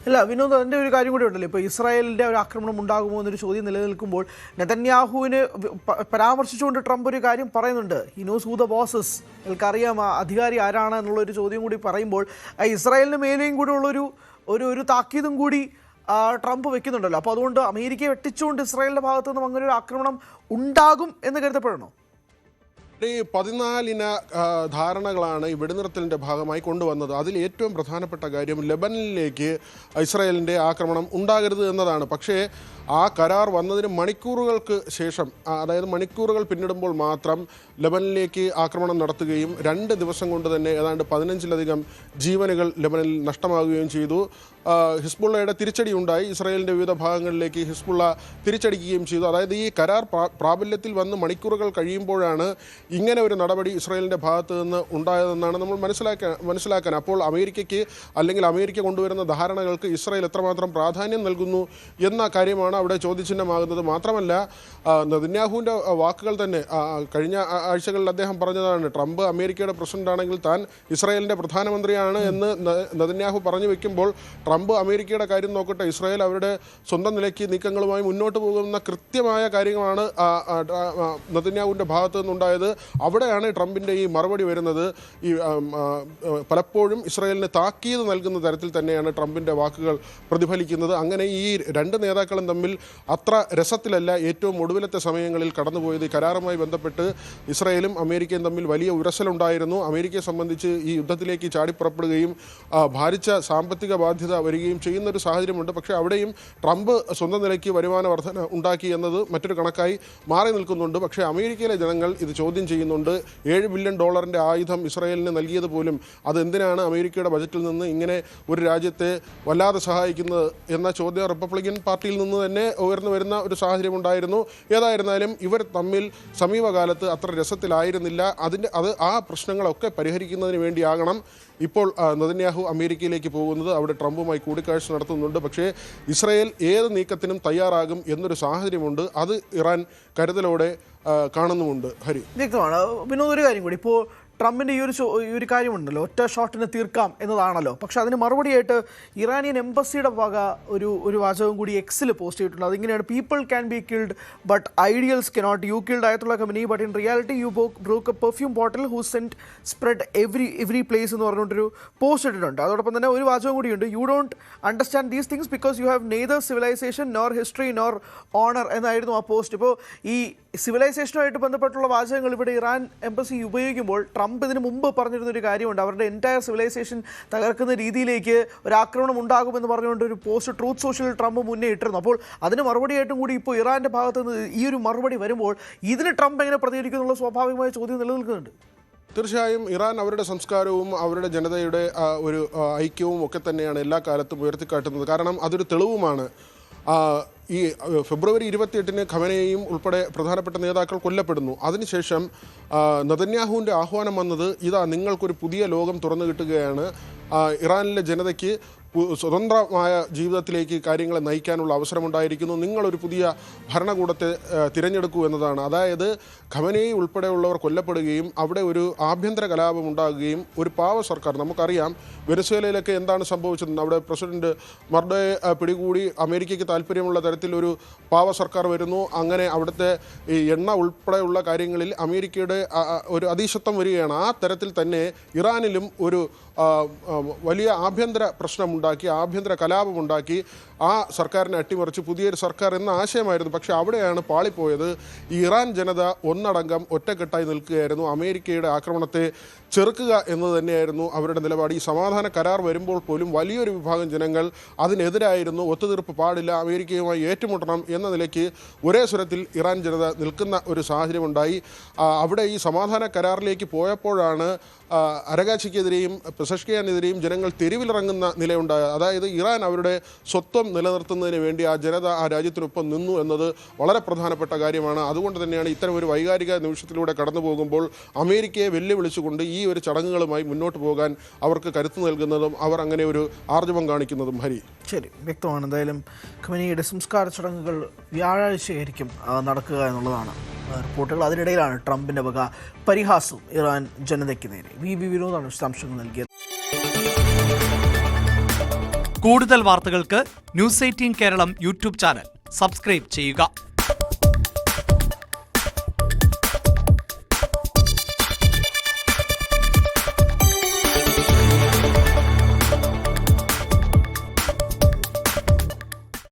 അല്ല വിനോദ്, അതിൻ്റെ ഒരു കാര്യം കൂടി ഉണ്ടല്ലോ. ഇപ്പോൾ ഇസ്രായേലിൻ്റെ ഒരു ആക്രമണം ഉണ്ടാകുമോ എന്നൊരു ചോദ്യം നിലനിൽക്കുമ്പോൾ നെതന്യാഹുവിനെ പരാമർശിച്ചുകൊണ്ട് ട്രംപ് ഒരു കാര്യം പറയുന്നുണ്ട്. He knows who the bosses, അയാൾക്കറിയാം ആ അധികാരി ആരാണ് എന്നുള്ളൊരു ചോദ്യം കൂടി പറയുമ്പോൾ ഇസ്രായേലിന് മേലെയും കൂടി ഉള്ളൊരു ഒരു താക്കീതും കൂടി ട്രംപ് വെക്കുന്നുണ്ടല്ലോ. അപ്പോൾ അതുകൊണ്ട് അമേരിക്കയെ വെട്ടിച്ചുകൊണ്ട് ഇസ്രായേലിൻ്റെ ഭാഗത്തു നിന്നും അങ്ങനെ ഒരു ആക്രമണം ഉണ്ടാകും എന്ന് കരുതപ്പെടണോ? ഈ 14 ധാരണകളാണ് ഈ വെടിനിർത്തലിൻ്റെ ഭാഗമായി കൊണ്ടുവന്നത്. അതിൽ ഏറ്റവും പ്രധാനപ്പെട്ട കാര്യം ലെബനനിലേക്ക് ഇസ്രായേലിൻ്റെ ആക്രമണം ഉണ്ടാകരുത് എന്നതാണ്. പക്ഷേ ആ കരാർ വന്നതിന് മണിക്കൂറുകൾക്ക് ശേഷം, അതായത് മണിക്കൂറുകൾ പിന്നിടുമ്പോൾ മാത്രം ലെബനനിലേക്ക് ആക്രമണം നടത്തുകയും 2 ദിവസം കൊണ്ട് തന്നെ ഏതാണ്ട് 15-ലധികം ജീവനുകൾ ലെബനനിൽ നഷ്ടമാകുകയും ചെയ്തു. ഹിസ്ബുള്ളയുടെ തിരിച്ചടി ഉണ്ടായി. ഇസ്രായേലിൻ്റെ വിവിധ ഭാഗങ്ങളിലേക്ക് ഹിസ്ബുള്ള തിരിച്ചടിക്കുകയും ചെയ്തു. അതായത് ഈ കരാർ പ്രാബല്യത്തിൽ വന്ന് മണിക്കൂറുകൾ കഴിയുമ്പോഴാണ് ഇങ്ങനെ ഒരു നടപടി ഇസ്രായേലിൻ്റെ ഭാഗത്ത് നിന്ന് ഉണ്ടായതെന്നാണ് നമ്മൾ മനസ്സിലാക്കാൻ. അപ്പോൾ അമേരിക്കയ്ക്ക് അല്ലെങ്കിൽ അമേരിക്ക കൊണ്ടുവരുന്ന ധാരണകൾക്ക് ഇസ്രായേൽ എത്രമാത്രം പ്രാധാന്യം നൽകുന്നു എന്ന കാര്യമാണ് അവിടെ ചോദ്യചിഹ്നമാകുന്നത്. മാത്രമല്ല, നെതന്യാഹുവിൻ്റെ വാക്കുകൾ തന്നെ കഴിഞ്ഞ ആഴ്ചകളിൽ അദ്ദേഹം പറഞ്ഞതാണ്, ട്രംപ് അമേരിക്കയുടെ പ്രസിഡന്റ് ആണെങ്കിൽ താൻ ഇസ്രായേലിൻ്റെ പ്രധാനമന്ത്രിയാണ് എന്ന് നെതന്യാഹു പറഞ്ഞു വെക്കുമ്പോൾ ട്രംപ് അമേരിക്കയുടെ കാര്യം നോക്കട്ടെ, ഇസ്രായേൽ അവരുടെ സ്വന്തം നിലയ്ക്ക് നീക്കങ്ങളുമായി മുന്നോട്ട് പോകുന്ന കൃത്യമായ കാര്യങ്ങളാണ് നെതന്യാഹുവിൻ്റെ ഭാഗത്തു നിന്നുണ്ടായത്. അവിടെയാണ് ട്രംപിൻ്റെ ഈ മറുപടി വരുന്നത്. ഈ പലപ്പോഴും ഇസ്രായേലിന് താക്കീത് നൽകുന്ന തരത്തിൽ തന്നെയാണ് ട്രംപിൻ്റെ വാക്കുകൾ പ്രതിഫലിക്കുന്നത്. അങ്ങനെ ഈ 2 നേതാക്കളും തമ്മിൽ അത്ര രസത്തിലല്ല ഏറ്റവും ഒടുവിലത്തെ സമയങ്ങളിൽ കടന്നുപോയത്. ഈ കരാറുമായി ബന്ധപ്പെട്ട് ഇസ്രായേലും അമേരിക്കയും തമ്മിൽ വലിയ ഉരസലുണ്ടായിരുന്നു. അമേരിക്കയെ സംബന്ധിച്ച് ഈ യുദ്ധത്തിലേക്ക് ചാടിപ്പുറപ്പെടുകയും ഭാരിച്ച സാമ്പത്തിക ബാധ്യത വരികയും ചെയ്യുന്നൊരു സാഹചര്യമുണ്ട്. പക്ഷേ അവിടെയും ട്രംപ് സ്വന്തം നിലയ്ക്ക് വരുമാന വർധന ഉണ്ടാക്കി എന്നത് മറ്റൊരു കണക്കായി മാറി നിൽക്കുന്നുണ്ട്. പക്ഷേ അമേരിക്കയിലെ ജനങ്ങൾ ഇത് ചോദ്യം ചെയ്യുന്നുണ്ട്. $7 ബില്യൺ ആയുധം ഇസ്രായേലിന് നൽകിയത് പോലും അതെന്തിനാണ് അമേരിക്കയുടെ ബജറ്റിൽ നിന്ന് ഇങ്ങനെ ഒരു രാജ്യത്തെ വല്ലാതെ സഹായിക്കുന്നത് എന്ന ചോദ്യം റിപ്പബ്ലിക്കൻ പാർട്ടിയിൽ നിന്ന് തന്നെ ഉയർന്നു വരുന്ന ഒരു സാഹചര്യം ഉണ്ടായിരുന്നു. ഏതായിരുന്നാലും ഇവർ തമ്മിൽ സമീപകാലത്ത് അത്ര രസത്തിലായിരുന്നില്ല. ആ പ്രശ്നങ്ങളൊക്കെ പരിഹരിക്കുന്നതിന് വേണ്ടിയാകണം ഇപ്പോൾ നെതന്യാഹു അമേരിക്കയിലേക്ക് പോകുന്നത്. അവിടെ ട്രംപുമായി കൂടിക്കാഴ്ച നടത്തുന്നുണ്ട്. പക്ഷേ ഇസ്രായേൽ ഏത് നീക്കത്തിനും തയ്യാറാകും എന്നൊരു സാഹചര്യമുണ്ട്. അത് ഇറാൻ കരുതലോടെ കാണുന്നുമുണ്ട്. ഹരി, വ്യക്തമാണ്. വിനോദ്, ഒരു കാര്യം കൂടി, ഇപ്പോൾ ട്രംപിൻ്റെ ഈ ഒരു കാര്യമുണ്ടല്ലോ, ഒറ്റ ഷോട്ടിന് തീർക്കാം എന്നതാണല്ലോ. പക്ഷേ അതിന് മറുപടിയായിട്ട് ഇറാനിയൻ എംബസിയുടെ വക ഒരു വാചകം കൂടി എക്സിൽ പോസ്റ്റ് ചെയ്തിട്ടുണ്ട്. അതിങ്ങനെയാണ്: people can be killed but ideals cannot. You killed Ayatollah Khamenei but in reality you broke a perfume bottle who scent spread every place എന്ന് പറഞ്ഞിട്ടൊരു പോസ്റ്റ് ഇട്ടിട്ടുണ്ട്. അതോടൊപ്പം തന്നെ ഒരു വാചകം കൂടിയുണ്ട്: you don't understand these things because you have neither civilisation nor history nor honour എന്നായിരുന്നു ആ പോസ്റ്റ്. ഇപ്പോൾ ഈ സിവിലൈസേഷനുമായിട്ട് ബന്ധപ്പെട്ടുള്ള വാചകങ്ങൾ ഇവിടെ ഇറാൻ എംബസി ഉപയോഗിക്കുമ്പോൾ ട്രംപ് ഇതിന് മുമ്പ് പറഞ്ഞിരുന്നൊരു കാര്യമുണ്ട്. അവരുടെ എൻറ്റയർ സിവിലൈസേഷൻ തകർക്കുന്ന രീതിയിലേക്ക് ഒരു ആക്രമണം ഉണ്ടാകുമെന്ന് പറഞ്ഞുകൊണ്ട് ഒരു പോസ്റ്റ് ട്രൂത്ത് സോഷ്യൽ ട്രംപ് മുന്നേ ഇട്ടിരുന്നു. അപ്പോൾ അതിന് മറുപടിയായിട്ടും കൂടി ഇപ്പോൾ ഇറാൻ്റെ ഭാഗത്ത് നിന്ന് ഈ ഒരു മറുപടി വരുമ്പോൾ ഇതിന് ട്രംപ് എങ്ങനെ പ്രതികരിക്കുന്നുള്ള സ്വാഭാവികമായ ചോദ്യം നിലനിൽക്കുന്നുണ്ട്. തീർച്ചയായും ഇറാൻ അവരുടെ സംസ്കാരവും അവരുടെ ജനതയുടെ ഒരു ഐക്യവും ഒക്കെ തന്നെയാണ് എല്ലാ കാലത്തും ഉയർത്തിക്കാട്ടുന്നത്. കാരണം അതൊരു തെളിവുമാണ്. ഈ ഫെബ്രുവരി 28-ന് ഖമനേയും ഉൾപ്പെടെ പ്രധാനപ്പെട്ട നേതാക്കൾ കൊല്ലപ്പെടുന്നു. അതിനുശേഷം നെതന്യാഹുവിൻ്റെ ആഹ്വാനം വന്നത്, ഇതാ നിങ്ങൾക്കൊരു പുതിയ ലോകം തുറന്നു കിട്ടുകയാണ്, ഇറാനിലെ ജനതയ്ക്ക് സ്വതന്ത്രമായ ജീവിതത്തിലേക്ക് കാര്യങ്ങളെ നയിക്കാനുള്ള അവസരമുണ്ടായിരിക്കുന്നു, നിങ്ങളൊരു പുതിയ ഭരണകൂടത്തെ തിരഞ്ഞെടുക്കൂ എന്നതാണ്. അതായത് ഖമനേയി ഉൾപ്പെടെയുള്ളവർ കൊല്ലപ്പെടുകയും അവിടെ ഒരു ആഭ്യന്തര കലാപം ഉണ്ടാകുകയും ഒരു പാവ സർക്കാർ, നമുക്കറിയാം വെനസ്വേലയിലൊക്കെ എന്താണ് സംഭവിച്ചതെന്ന്. അവിടെ പ്രസിഡന്റ് മർഡോയെ പിടികൂടി അമേരിക്കയ്ക്ക് താല്പര്യമുള്ള തരത്തിലൊരു പാവ സർക്കാർ വരുന്നു. അങ്ങനെ അവിടുത്തെ ഈ എണ്ണ ഉൾപ്പെടെയുള്ള കാര്യങ്ങളിൽ അമേരിക്കയുടെ ഒരു അധീശത്വം വരികയാണ്. ആ തരത്തിൽ തന്നെ ഇറാനിലും ഒരു വലിയ ആഭ്യന്തര പ്രശ്നമുണ്ടാക്കി, ആഭ്യന്തര കലാപമുണ്ടാക്കി ആ സർക്കാരിനെ അട്ടിമറിച്ച് പുതിയൊരു സർക്കാർ എന്ന ആശയമായിരുന്നു. പക്ഷേ അവിടെയാണ് പാളിപ്പോയത്. ഈ ഇറാൻ ജനത ഒന്നടങ്കം ഒറ്റക്കെട്ടായി നിൽക്കുകയായിരുന്നു. അമേരിക്കയുടെ ആക്രമണത്തെ ചെറുക്കുക എന്നത് തന്നെയായിരുന്നു അവരുടെ നിലപാട്. ഈ സമാധാന കരാർ വരുമ്പോൾ പോലും വലിയൊരു വിഭാഗം ജനങ്ങൾ അതിനെതിരായിരുന്നു. ഒത്തുതീർപ്പ് പാടില്ല, അമേരിക്കയുമായി ഏറ്റുമുട്ടണം എന്ന നിലയ്ക്ക് ഒരേ സ്വരത്തിൽ ഇറാൻ ജനത നിൽക്കുന്ന ഒരു സാഹചര്യമുണ്ടായി. അവിടെ ഈ സമാധാന കരാറിലേക്ക് പോയപ്പോഴാണ് അരകാച്ചിക്കെതിരെയും പെസഷ്കിയാനെതിരെയും ജനങ്ങൾ തെരുവിലിറങ്ങുന്ന നിലയുണ്ടായത്. അതായത് ഇറാൻ അവരുടെ സ്വത്വം നിലനിർത്തുന്നതിന് വേണ്ടി ആ ജനത ആ രാജ്യത്തിനൊപ്പം നിന്നു എന്നത് വളരെ പ്രധാനപ്പെട്ട കാര്യമാണ്. അതുകൊണ്ട് തന്നെയാണ് ഇത്തരം ഒരു വൈകാരിക നിമിഷത്തിലൂടെ കടന്നു പോകുമ്പോൾ അമേരിക്കയെ വെല്ലുവിളിച്ചുകൊണ്ട് ഈ ഒരു ചടങ്ങുകളുമായി മുന്നോട്ട് പോകാൻ അവർക്ക് കരുത്ത് നൽകുന്നതും അവർ അങ്ങനെ ഒരു ആർജവം കാണിക്കുന്നതും. ഹരി, ശരി, വ്യക്തമാണ്. എന്തായാലും ഖമേനിയുടെ സംസ്കാര ചടങ്ങുകൾ വ്യാഴാഴ്ചയായിരിക്കും നടക്കുക എന്നുള്ളതാണ് റിപ്പോർട്ടുകൾ. അതിനിടയിലാണ് ട്രംപിൻ്റെ വക പരിഹാസവും ഇറാൻ ജനതയ്ക്ക് നേരെ. വി വിനോദാണ് വിശദാംശങ്ങൾ നൽകിയത്. കൂടുതൽ വാർത്തകൾക്ക് news 18 Keralam YouTube channel subscribe ചെയ്യുക.